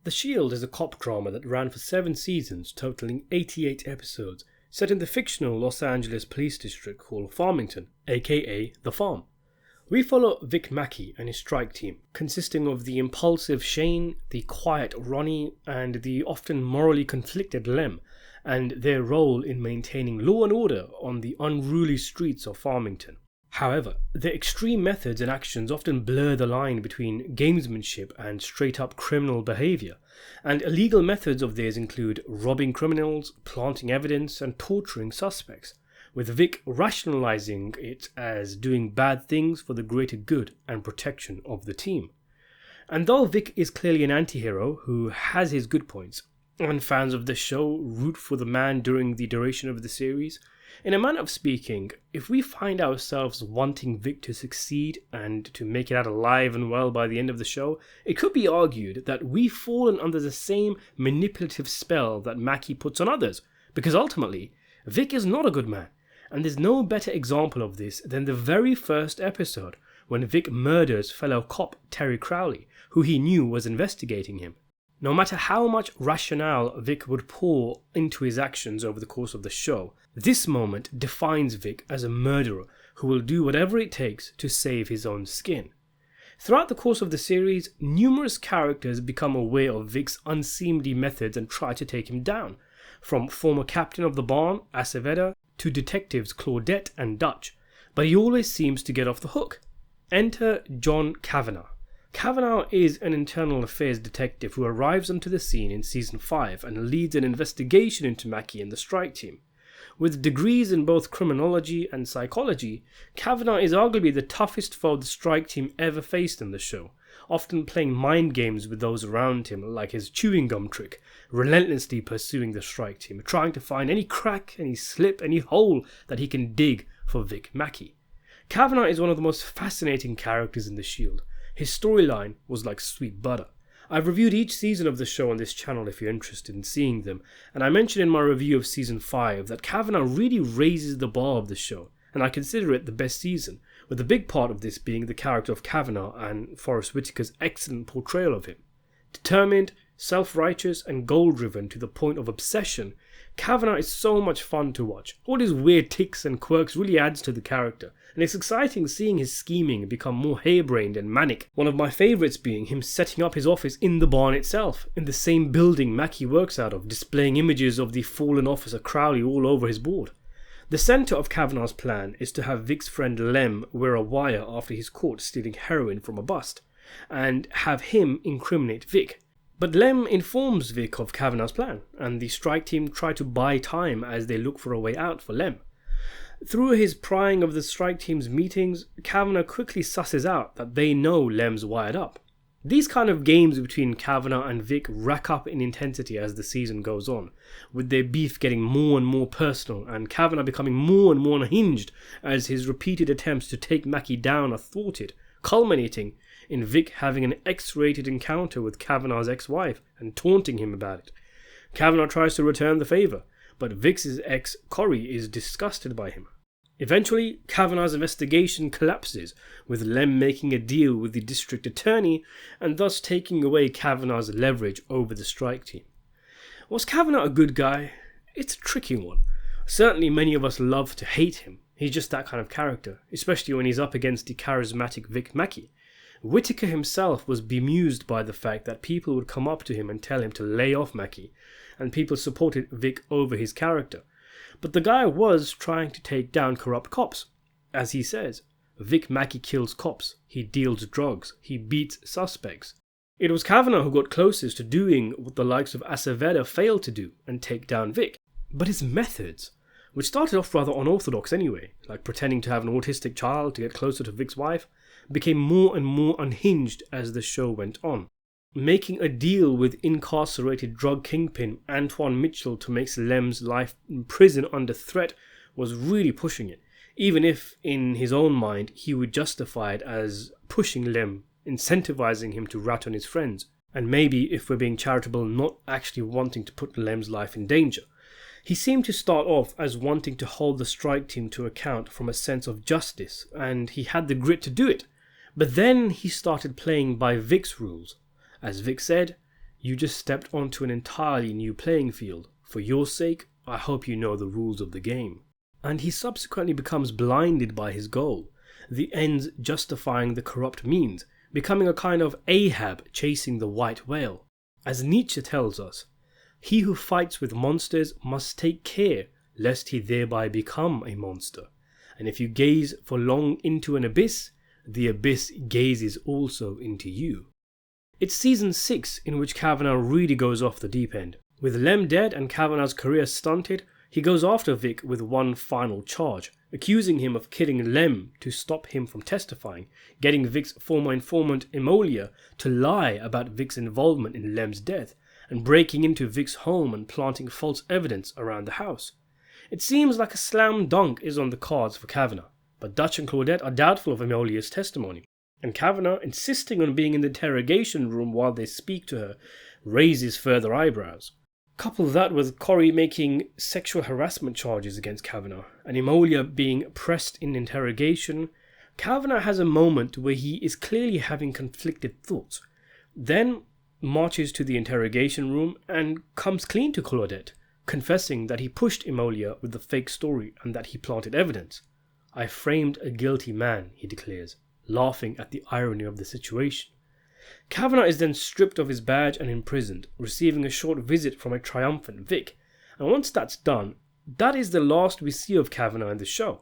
The Shield is a cop drama that ran for 7 seasons, totaling 88 episodes, set in the fictional Los Angeles police district called Farmington, aka The Farm. We follow Vic Mackey and his strike team, consisting of the impulsive Shane, the quiet Ronnie, and the often morally conflicted Lem, and their role in maintaining law and order on the unruly streets of Farmington. However, their extreme methods and actions often blur the line between gamesmanship and straight-up criminal behaviour, and illegal methods of theirs include robbing criminals, planting evidence, and torturing suspects, with Vic rationalising it as doing bad things for the greater good and protection of the team. And though Vic is clearly an anti-hero who has his good points, and fans of the show root for the man during the duration of the series, in a manner of speaking, if we find ourselves wanting Vic to succeed and to make it out alive and well by the end of the show, it could be argued that we've fallen under the same manipulative spell that Mackey puts on others, because ultimately, Vic is not a good man, and there's no better example of this than the very first episode, when Vic murders fellow cop Terry Crowley, who he knew was investigating him. No matter how much rationale Vic would pour into his actions over the course of the show, this moment defines Vic as a murderer who will do whatever it takes to save his own skin. Throughout the course of the series, numerous characters become aware of Vic's unseemly methods and try to take him down, from former captain of the barn, Acevedo, to detectives Claudette and Dutch, but he always seems to get off the hook. Enter Jon Kavanaugh. Kavanagh is an internal affairs detective who arrives onto the scene in season 5 and leads an investigation into Mackey and the strike team. With degrees in both criminology and psychology, Kavanagh is arguably the toughest foe the strike team ever faced in the show, often playing mind games with those around him like his chewing gum trick, relentlessly pursuing the strike team, trying to find any crack, any slip, any hole that he can dig for Vic Mackey. Kavanagh is one of the most fascinating characters in The Shield. His storyline was like sweet butter. I've reviewed each season of the show on this channel if you're interested in seeing them, and I mentioned in my review of season 5 that Kavanagh really raises the bar of the show, and I consider it the best season, with a big part of this being the character of Kavanagh and Forrest Whitaker's excellent portrayal of him. Determined, self-righteous, and goal-driven to the point of obsession, Kavanagh is so much fun to watch. All his weird tics and quirks really adds to the character, and it's exciting seeing his scheming become more harebrained and manic. One of my favourites being him setting up his office in the barn itself, in the same building Mackey works out of, displaying images of the fallen officer Crowley all over his board. The centre of Kavanagh's plan is to have Vic's friend Lem wear a wire after he's caught stealing heroin from a bust, and have him incriminate Vic. But Lem informs Vic of Kavanagh's plan, and the strike team try to buy time as they look for a way out for Lem. Through his prying of the strike team's meetings, Kavanagh quickly susses out that they know Lem's wired up. These kind of games between Kavanagh and Vic rack up in intensity as the season goes on, with their beef getting more and more personal and Kavanagh becoming more and more unhinged as his repeated attempts to take Mackey down are thwarted, culminating in Vic having an X-rated encounter with Kavanagh's ex-wife and taunting him about it. Kavanagh tries to return the favour, but Vic's ex, Corey, is disgusted by him. Eventually, Kavanagh's investigation collapses, with Lem making a deal with the district attorney and thus taking away Kavanagh's leverage over the strike team. Was Kavanagh a good guy? It's a tricky one. Certainly many of us love to hate him. He's just that kind of character, especially when he's up against the charismatic Vic Mackey. Whitaker himself was bemused by the fact that people would come up to him and tell him to lay off Mackey, and people supported Vic over his character. But the guy was trying to take down corrupt cops. As he says, Vic Mackey kills cops, he deals drugs, he beats suspects. It was Kavanagh who got closest to doing what the likes of Acevedo failed to do and take down Vic. But his methods, which started off rather unorthodox anyway, like pretending to have an autistic child to get closer to Vic's wife, became more and more unhinged as the show went on. Making a deal with incarcerated drug kingpin Antoine Mitchell to make Lem's life in prison under threat was really pushing it, even if in his own mind he would justify it as pushing Lem, incentivizing him to rat on his friends, and maybe, if we're being charitable, not actually wanting to put Lem's life in danger. He seemed to start off as wanting to hold the strike team to account from a sense of justice, and he had the grit to do it. But then he started playing by Vic's rules. As Vic said, "You just stepped onto an entirely new playing field. For your sake, I hope you know the rules of the game." And he subsequently becomes blinded by his goal, the ends justifying the corrupt means, becoming a kind of Ahab chasing the white whale. As Nietzsche tells us, "He who fights with monsters must take care lest he thereby become a monster. And if you gaze for long into an abyss, the abyss gazes also into you." It's season 6 in which Kavanagh really goes off the deep end. With Lem dead and Kavanagh's career stunted, he goes after Vic with one final charge, accusing him of killing Lem to stop him from testifying, getting Vic's former informant Imolia to lie about Vic's involvement in Lem's death, and breaking into Vic's home and planting false evidence around the house. It seems like a slam dunk is on the cards for Kavanagh, but Dutch and Claudette are doubtful of Imolia's testimony, and Kavanagh, insisting on being in the interrogation room while they speak to her, raises further eyebrows. Couple that with Corey making sexual harassment charges against Kavanagh, and Imolia being pressed in interrogation, Kavanagh has a moment where he is clearly having conflicted thoughts, then marches to the interrogation room and comes clean to Claudette, confessing that he pushed Imolia with the fake story and that he planted evidence. "I framed a guilty man," he declares, laughing at the irony of the situation. Kavanagh is then stripped of his badge and imprisoned, receiving a short visit from a triumphant Vic, and once that's done, that is the last we see of Kavanagh in the show.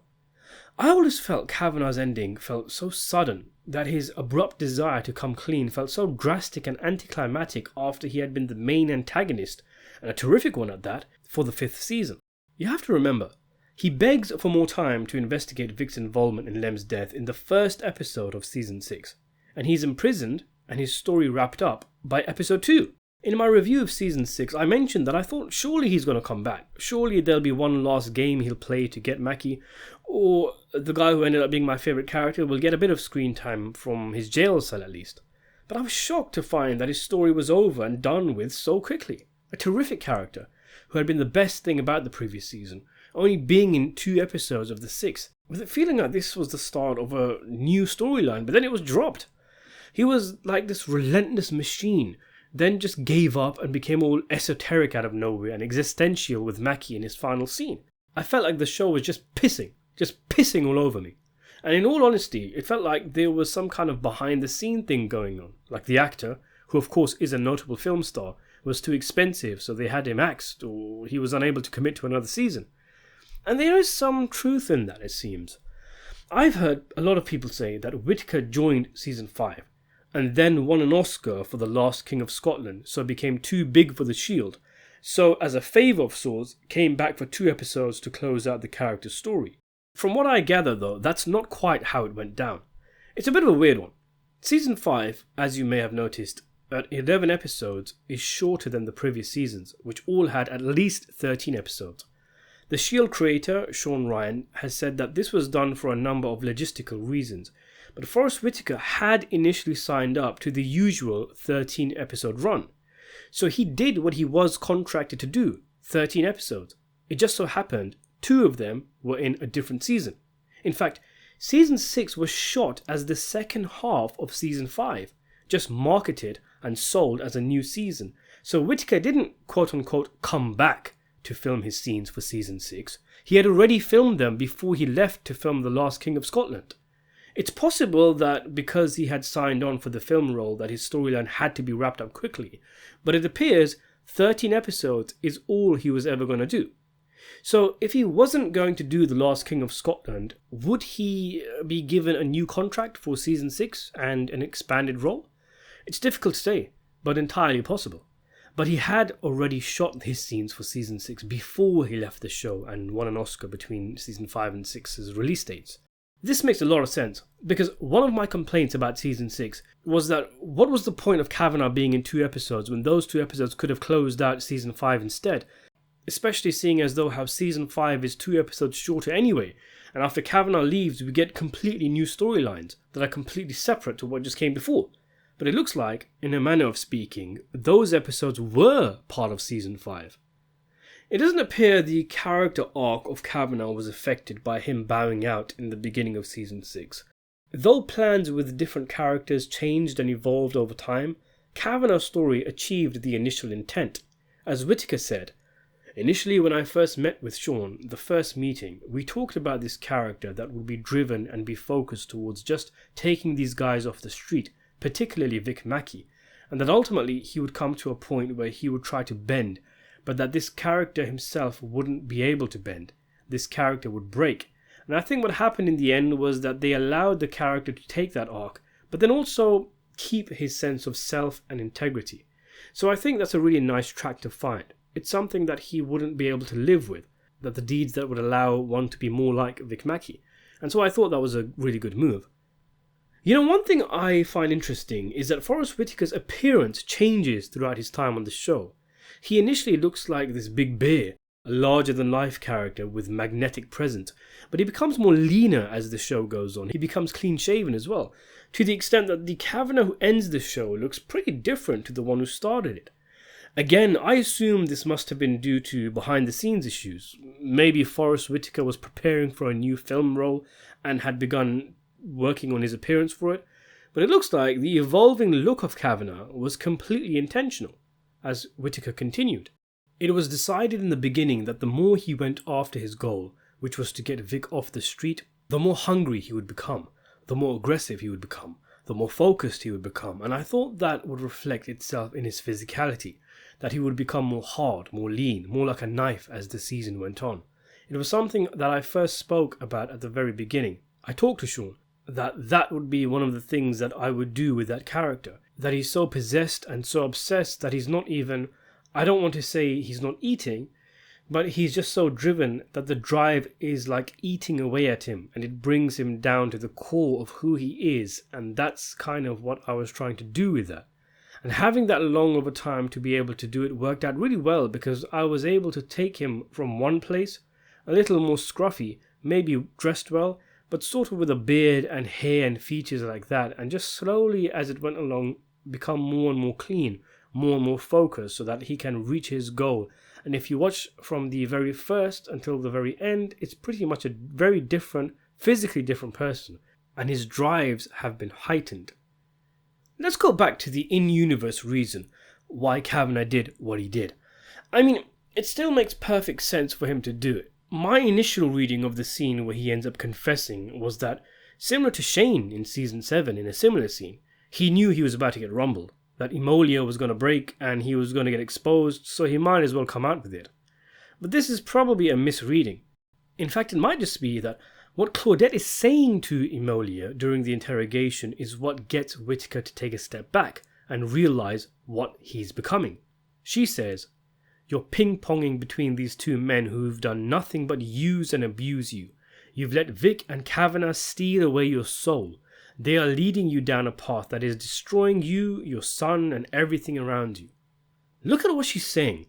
I always felt Kavanagh's ending felt so sudden, that his abrupt desire to come clean felt so drastic and anticlimactic after he had been the main antagonist, and a terrific one at that, for the 5th season. You have to remember, he begs for more time to investigate Vic's involvement in Lem's death in the first episode of season 6, and he's imprisoned and his story wrapped up by episode 2. In my review of season 6, I mentioned that I thought surely he's going to come back. Surely there'll be one last game he'll play to get Mackey, or the guy who ended up being my favourite character will get a bit of screen time from his jail cell at least. But I was shocked to find that his story was over and done with so quickly. A terrific character, who had been the best thing about the previous season, only being in 2 episodes of the 6th, with it feeling like this was the start of a new storyline, but then it was dropped. He was like this relentless machine, then just gave up and became all esoteric out of nowhere and existential with Mackey in his final scene. I felt like the show was just pissing all over me. And in all honesty, it felt like there was some kind of behind the scene thing going on, like the actor, who of course is a notable film star, was too expensive, so they had him axed, or he was unable to commit to another season. And there is some truth in that, it seems. I've heard a lot of people say that Whitaker joined season 5, and then won an Oscar for The Last King of Scotland, so became too big for the Shield, so as a favour of sorts, came back for 2 episodes to close out the character's story. From what I gather though, that's not quite how it went down. It's a bit of a weird one. Season 5, as you may have noticed, at 11 episodes, is shorter than the previous seasons, which all had at least 13 episodes. The Shield creator, Sean Ryan, has said that this was done for a number of logistical reasons, but Forrest Whitaker had initially signed up to the usual 13 episode run. So he did what he was contracted to do, 13 episodes. It just so happened 2 of them were in a different season. In fact, season 6 was shot as the second half of season 5, just marketed and sold as a new season. So Whitaker didn't quote-unquote come back to film his scenes for season 6. He had already filmed them before he left to film The Last King of Scotland. It's possible that because he had signed on for the film role that his storyline had to be wrapped up quickly, but it appears 13 episodes is all he was ever going to do. So if he wasn't going to do The Last King of Scotland, would he be given a new contract for season 6 and an expanded role? It's difficult to say, but entirely possible. But he had already shot his scenes for season 6 before he left the show and won an Oscar between season 5 and 6's release dates. This makes a lot of sense, because one of my complaints about season 6 was that what was the point of Kavanagh being in 2 episodes when those 2 episodes could have closed out season 5 instead? Especially seeing as though how season 5 is 2 episodes shorter anyway, and after Kavanagh leaves we get completely new storylines that are completely separate to what just came before. But it looks like, in a manner of speaking, those episodes were part of season 5. It doesn't appear the character arc of Kavanagh was affected by him bowing out in the beginning of season 6. Though plans with different characters changed and evolved over time, Kavanaugh's story achieved the initial intent. As Whitaker said, "Initially, when I first met with Sean, the first meeting, we talked about this character that would be driven and be focused towards just taking these guys off the street, particularly Vic Mackey, and that ultimately he would come to a point where he would try to bend, but that this character himself wouldn't be able to bend. This character would break. And I think what happened in the end was that they allowed the character to take that arc, but then also keep his sense of self and integrity. So I think that's a really nice track to find. It's something that he wouldn't be able to live with, that the deeds that would allow one to be more like Vic Mackey. And so I thought that was a really good move. You know, one thing I find interesting is that Forrest Whitaker's appearance changes throughout his time on the show. He initially looks like this big bear, a larger-than-life character with magnetic presence, but he becomes more leaner as the show goes on. He becomes clean-shaven as well, to the extent that the Kavanagh who ends the show looks pretty different to the one who started it. Again, I assume this must have been due to behind-the-scenes issues. Maybe Forrest Whitaker was preparing for a new film role and had begun working on his appearance for it, but it looks like the evolving look of Kavanagh was completely intentional, as Whitaker continued. It was decided in the beginning that the more he went after his goal, which was to get Vic off the street, the more hungry he would become, the more aggressive he would become, the more focused he would become, and I thought that would reflect itself in his physicality, that he would become more hard, more lean, more like a knife as the season went on. It was something that I first spoke about at the very beginning. I talked to Sean that would be one of the things that I would do with that character, that he's so possessed and so obsessed that he's not even, I don't want to say he's not eating, but he's just so driven that the drive is like eating away at him and it brings him down to the core of who he is, and that's kind of what I was trying to do with that. And having that long of a time to be able to do it worked out really well, because I was able to take him from one place, a little more scruffy, maybe dressed well, but sort of with a beard and hair and features like that, and just slowly as it went along become more and more clean, more and more focused, so that he can reach his goal. And if you watch from the very first until the very end, it's pretty much a very different, physically different person, and his drives have been heightened. Let's go back to the in-universe reason why Kavanagh did what he did. I mean, it still makes perfect sense for him to do it. My initial reading of the scene where he ends up confessing was that, similar to Shane in Season 7 in a similar scene, he knew he was about to get rumbled, that Emolia was going to break and he was going to get exposed, so he might as well come out with it. But this is probably a misreading. In fact, it might just be that what Claudette is saying to Emolia during the interrogation is what gets Whitaker to take a step back and realise what he's becoming. She says, "You're ping-ponging between these two men who've done nothing but use and abuse you. You've let Vic and Kavanagh steal away your soul. They are leading you down a path that is destroying you, your son, and everything around you." Look at what she's saying.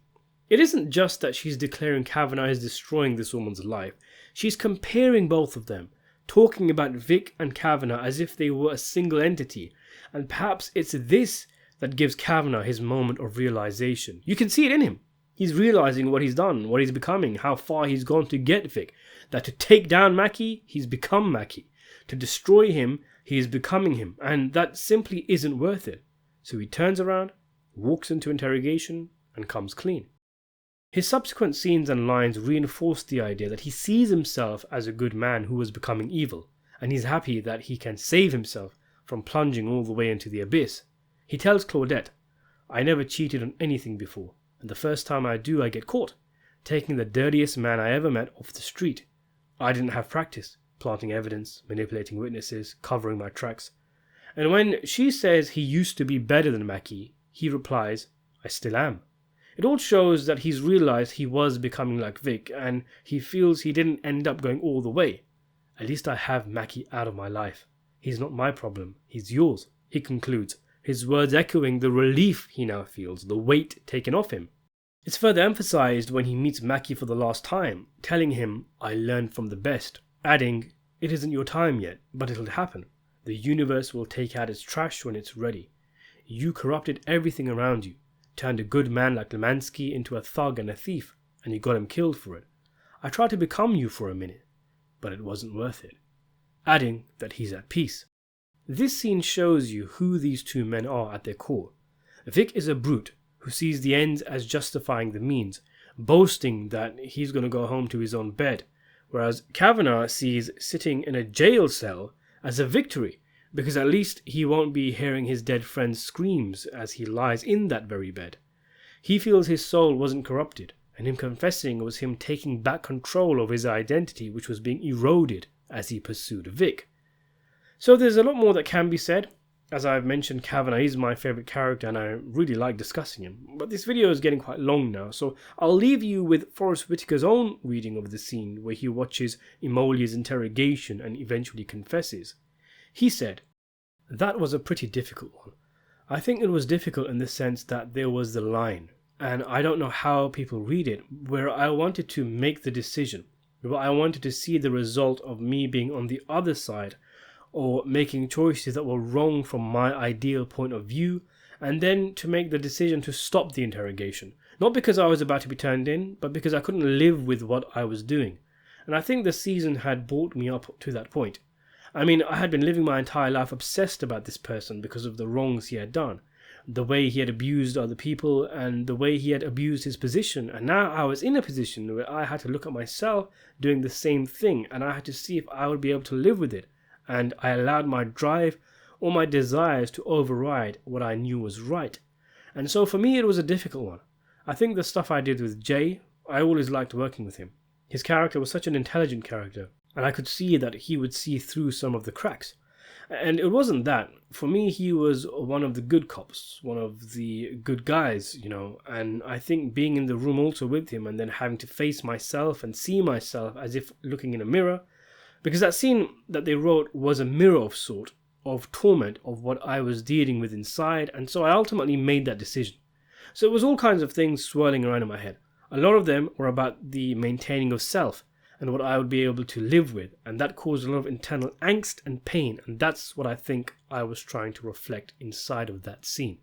It isn't just that she's declaring Kavanagh is destroying this woman's life. She's comparing both of them, talking about Vic and Kavanagh as if they were a single entity, and perhaps it's this that gives Kavanagh his moment of realization. You can see it in him. He's realizing what he's done, what he's becoming, how far he's gone to get Vic. That to take down Mackey, he's become Mackey. To destroy him, he is becoming him, and that simply isn't worth it. So he turns around, walks into interrogation, and comes clean. His subsequent scenes and lines reinforce the idea that he sees himself as a good man who was becoming evil, and he's happy that he can save himself from plunging all the way into the abyss. He tells Claudette, "I never cheated on anything before, and the first time I do I get caught, taking the dirtiest man I ever met off the street. I didn't have practice, planting evidence, manipulating witnesses, covering my tracks." And when she says he used to be better than Mackey, he replies, "I still am." It all shows that he's realized he was becoming like Vic, and he feels he didn't end up going all the way. "At least I have Mackey out of my life. He's not my problem, he's yours," he concludes, his words echoing the relief he now feels, the weight taken off him. It's further emphasized when he meets Mackey for the last time, telling him, "I learned from the best," adding, "It isn't your time yet, but it'll happen. The universe will take out its trash when it's ready. You corrupted everything around you, turned a good man like Lemansky into a thug and a thief, and you got him killed for it. I tried to become you for a minute, but it wasn't worth it." adding that he's at peace. This scene shows you who these two men are at their core. Vic is a brute who sees the ends as justifying the means, boasting that he's going to go home to his own bed, whereas Kavanagh sees sitting in a jail cell as a victory, because at least he won't be hearing his dead friend's screams as he lies in that very bed. He feels his soul wasn't corrupted, and him confessing was him taking back control of his identity, which was being eroded as he pursued Vic. So there's a lot more that can be said. As I've mentioned, Kavanagh is my favourite character and I really like discussing him. But this video is getting quite long now, so I'll leave you with Forrest Whitaker's own reading of the scene where he watches Emolia's interrogation and eventually confesses. He said, "That was a pretty difficult one. I think it was difficult in the sense that there was the line, and I don't know how people read it, where I wanted to make the decision, where I wanted to see the result of me being on the other side, or making choices that were wrong from my ideal point of view, and then to make the decision to stop the interrogation. Not because I was about to be turned in, but because I couldn't live with what I was doing. And I think the season had brought me up to that point. I mean, I had been living my entire life obsessed about this person because of the wrongs he had done, the way he had abused other people, and the way he had abused his position. And now I was in a position where I had to look at myself doing the same thing, and I had to see if I would be able to live with it. And I allowed my drive or my desires to override what I knew was right. And so for me it was a difficult one. I think the stuff I did with Jay, I always liked working with him. His character was such an intelligent character, and I could see that he would see through some of the cracks. And it wasn't that. For me, he was one of the good cops, one of the good guys, and I think being in the room also with him and then having to face myself and see myself as if looking in a mirror, because that scene that they wrote was a mirror of sort, of torment of what I was dealing with inside, and so I ultimately made that decision. So it was all kinds of things swirling around in my head. A lot of them were about the maintaining of self and what I would be able to live with, and that caused a lot of internal angst and pain, and that's what I think I was trying to reflect inside of that scene.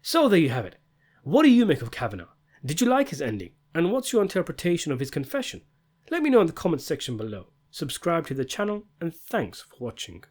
So there you have it. What do you make of Kavanagh? Did you like his ending? And what's your interpretation of his confession? Let me know in the comments section below. Subscribe to the channel, and thanks for watching.